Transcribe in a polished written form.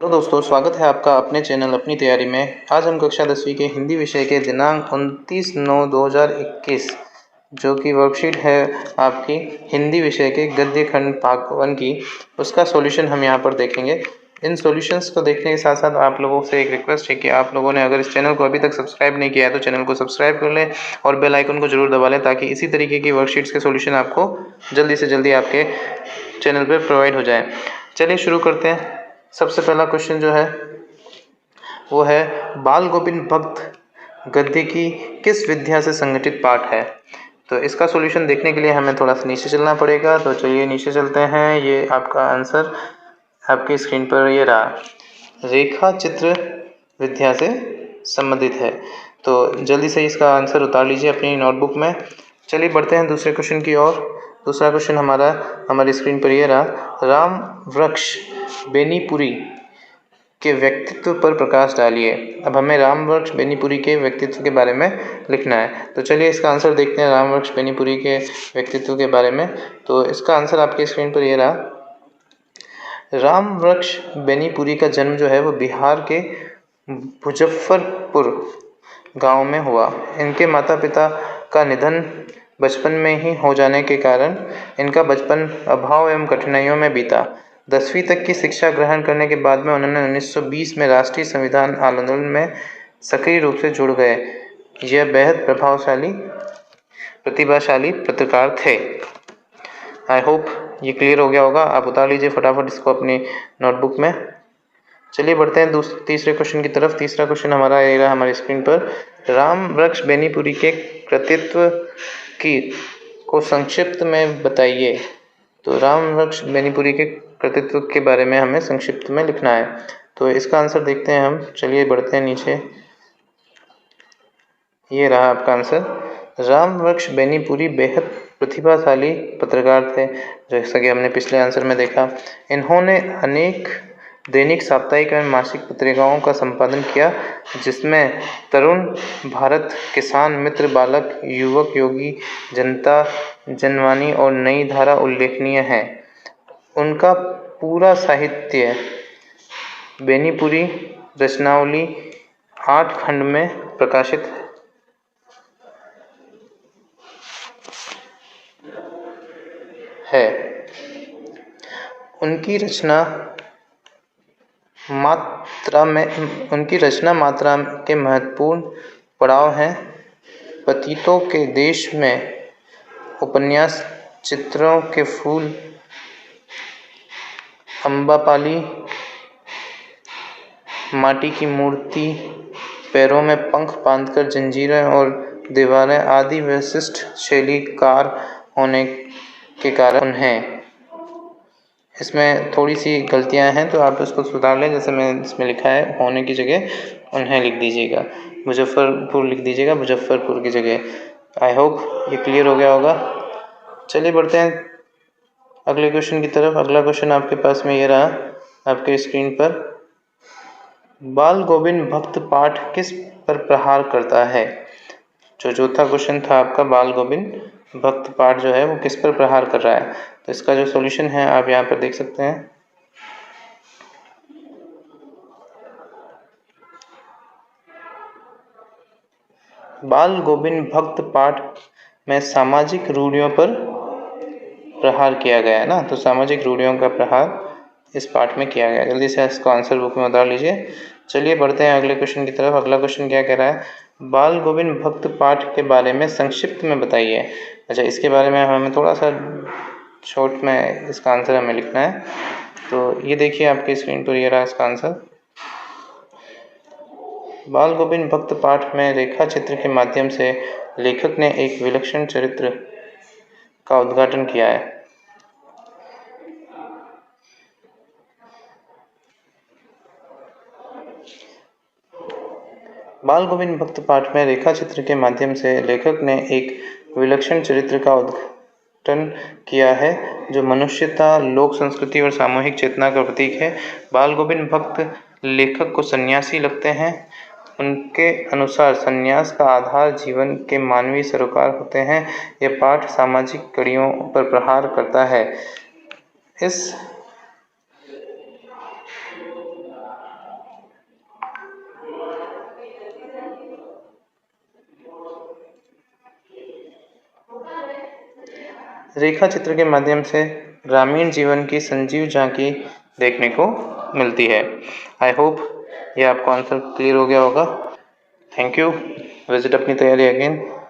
Hello दोस्तों, स्वागत है आपका अपने चैनल अपनी तैयारी में। आज हम कक्षा 10वीं के हिंदी विषय के दिनांक 29/9/2021 जो कि वर्कशीट है आपकी हिंदी विषय के गद्य खंड भाग 1 की, उसका सॉल्यूशन हम यहाँ पर देखेंगे। इन सॉल्यूशंस को देखने के साथ साथ आप लोगों से एक रिक्वेस्ट है कि आप लोगों ने अगर इस चैनल को अभी तक सब्सक्राइब नहीं किया है तो चैनल को सब्सक्राइब कर लें और बेल आइकन को जरूर दबा लें ताकि इसी तरीके की वर्कशीट्स के सॉल्यूशन आपको जल्दी से जल्दी आपके चैनल पर प्रोवाइड हो जाए। चलिए शुरू करते हैं। सबसे पहला क्वेश्चन जो है वो है, बाल गोविंद भक्त गद्य की किस विद्या से संगठित पाठ है। तो इसका सॉल्यूशन देखने के लिए हमें थोड़ा सा नीचे चलना पड़ेगा। तो चलिए नीचे चलते हैं। ये आपका आंसर आपकी स्क्रीन पर ये रहा, रेखा चित्र विद्या से संबंधित है। तो जल्दी से इसका आंसर उतार लीजिए अपनी नोटबुक में। चलिए बढ़ते हैं दूसरे क्वेश्चन की ओर। दूसरा क्वेश्चन हमारी स्क्रीन पर ये रहा, राम वृक्ष बेनीपुरी के व्यक्तित्व पर प्रकाश डालिए। अब हमें राम वृक्ष बेनीपुरी के व्यक्तित्व के बारे में लिखना है। तो चलिए इसका आंसर देखते हैं राम वृक्ष बेनीपुरी के व्यक्तित्व के बारे में। तो इसका आंसर आपकी स्क्रीन पर ये रहा, राम वृक्ष बेनीपुरी का जन्म जो है वो बिहार के मुजफ्फरपुर गांव में हुआ। इनके माता पिता का निधन बचपन में ही हो जाने के कारण इनका बचपन अभाव एवं कठिनाइयों में बीता। 10वीं तक की शिक्षा ग्रहण करने के बाद में उन्होंने 1920 में राष्ट्रीय संविधान आंदोलन में सक्रिय रूप से जुड़ गए। यह बेहद प्रतिभाशाली पत्रकार थे। आई होप ये क्लियर हो गया होगा। आप उतार लीजिए फटाफट इसको अपनी नोटबुक में। चलिए बढ़ते हैं तीसरे क्वेश्चन की तरफ। तीसरा क्वेश्चन हमारा आएगा हमारी स्क्रीन पर, राम वृक्ष बेनीपुरी के कृतित्व को संक्षिप्त में बताइए। तो राम वृक्ष बेनीपुरी के कृतित्व के बारे में हमें संक्षिप्त में लिखना है। तो इसका आंसर देखते हैं हम। चलिए बढ़ते हैं नीचे। ये रहा आपका आंसर, राम वृक्ष बेनीपुरी बेहद प्रतिभाशाली पत्रकार थे, जैसा कि हमने पिछले आंसर में देखा। इन्होंने अनेक दैनिक, साप्ताहिक एवं मासिक पत्रिकाओं का संपादन किया, जिसमें तरुण भारत, किसान मित्र, बालक, युवक योगी, जनता, जनवाणी और नई धारा उल्लेखनीय हैं। उनका पूरा साहित्य बेनीपुरी रचनावली 8 खंड में प्रकाशित है। उनकी रचना मात्रा के महत्वपूर्ण पड़ाव हैं, पतितों के देश में उपन्यास, चित्रों के फूल, अम्बापाली, माटी की मूर्ति, पैरों में पंख बांधकर जंजीरें और दीवारें आदि विशिष्ट शैलीकार होने के कारण उन्हें, इसमें थोड़ी सी गलतियां हैं तो आप उसको सुधार लें। जैसे मैं इसमें लिखा है होने की जगह उन्हें लिख दीजिएगा, मुजफ्फरपुर लिख दीजिएगा, मुजफ्फरपुर की जगह। आई होप ये क्लियर हो गया होगा। चलिए बढ़ते हैं अगले क्वेश्चन की तरफ। अगला क्वेश्चन आपके पास में ये रहा आपके स्क्रीन पर, बाल गोविंद भक्त पाठ किस पर प्रहार करता है। जो चौथा क्वेश्चन था आपका, बाल गोविंद भक्त पाठ जो है वो किस पर प्रहार कर रहा है। तो इसका जो सॉल्यूशन है आप यहाँ पर देख सकते हैं। बाल गोविंद भक्त पाठ में सामाजिक रूढ़ियों पर प्रहार किया गया है ना, तो सामाजिक रूढ़ियों का प्रहार इस पाठ में किया गया। जल्दी से इसको आंसर बुक में उतार लीजिए। चलिए बढ़ते हैं अगले क्वेश्चन की तरफ। अगला क्वेश्चन क्या कह रहा है, बाल गोविंद भक्त पाठ के बारे में संक्षिप्त में बताइए। अच्छा, इसके बारे में हमें थोड़ा सा शॉर्ट में इसका आंसर हमें लिखना है। तो ये देखिए आपकी स्क्रीन पर ये रहा इसका आंसर, बाल गोविंद भक्त पाठ में रेखा चित्र के माध्यम से लेखक ने एक विलक्षण चरित्र का उद्घाटन किया है। बाल गोविंद भक्त पाठ में रेखा चित्र के माध्यम से लेखक ने एक विलक्षण चरित्र का उद्घाटन किया है जो मनुष्यता, लोक संस्कृति और सामूहिक चेतना का प्रतीक है। बाल गोविंद भक्त लेखक को सन्यासी लगते हैं। उनके अनुसार संन्यास का आधार जीवन के मानवीय सरोकार होते हैं। यह पाठ सामाजिक कड़ियों पर प्रहार करता है। इस रेखा चित्र के माध्यम से ग्रामीण जीवन की संजीव झांकी देखने को मिलती है। आई होप ये आपको आंसर क्लियर हो गया होगा। Thank you. विजिट अपनी तैयारी अगेन।